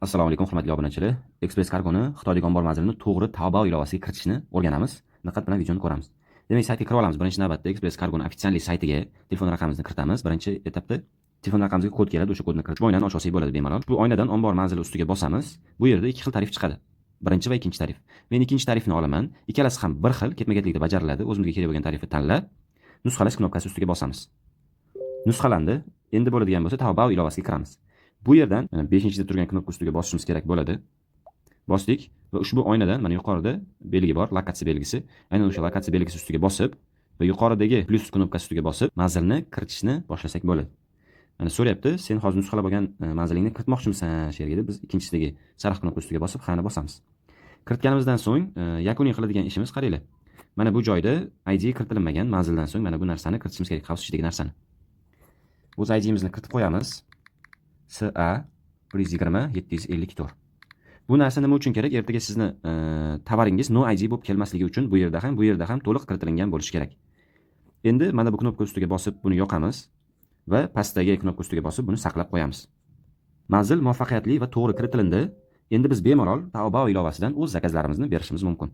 Assalomu alaykum hurmatli obunachilar. Express Cargo'ni Xitoydagi ombor manzilini to'g'ri Taobao ilovasiga kiritishni o'rganamiz. Diqqat bilan videoni ko'ramiz. Demak, saytga kirib olamiz. Birinchi navbatda Express Cargo'ning ofitsial saytiga telefon raqamimizni kiritamiz. Birinchi etapda telefon raqamimizga kod keladi. O'sha kodni kiritib oynani ochib olsak bo'ladi bemalol. Bu oynadan ombor manzili ustiga bosamiz. Bu yerda ikki xil tarif chiqadi. Birinchi va ikkinchi tarif. Men ikkinchi tarifni olaman. Ikkalasi ham bir xil ketma-ketlikda bajariladi. O'zimizga kerak bo'lgan tarifni tanlab, nusxalash knopkasi ustiga bosamiz. Nusxalandi. Endi bo'ladigan bo'lsa Taobao ilovasiga kiramiz. Bu yerdan mana 5-da turgan knopka ustiga bosishimiz kerak bo'ladi. Bosdik va ushbu oynadan mana yuqorida belgi bor, lokatsiya belgisi. Aynan o'sha lokatsiya belgisi ustiga bosib va yuqoridagi plus knopkasi ustiga bosib, manzilni kiritishni boshlasak bo'ladi. Mana so'rayapti, sen hozir nusxalab olgan manzilingni kiritmoqchimisan? Shu yerga biz ikkinchisidagi sariq knopka ustiga bosib, ha'ni bosamiz. Kiritganimizdan so'ng yakuniy qiladigan ishimiz qaranglar. Mana bu joyda ID kiritilmagan manzildan so'ng mana bu narsani kiritishimiz kerak, xavf ichidagi narsani. O'z ID'mizni kiritib qo'yamiz. SA 120 754. Bu narsa nima uchun kerak? Ertaga sizni tovaringiz no ID bo'lib kelmasligi uchun bu yerda ham to'liq kiritilgan bo'lishi kerak. Endi mana bu knopka ustiga bosib buni yoqamiz va pastdagi knopka ustiga bosib buni saqlab qo'yamiz. Manzil muvaffaqiyatli va to'g'ri kiritilindi. Endi biz bemalol Taobao ilovasidan o'z zakazlarimizni berishimiz mumkin.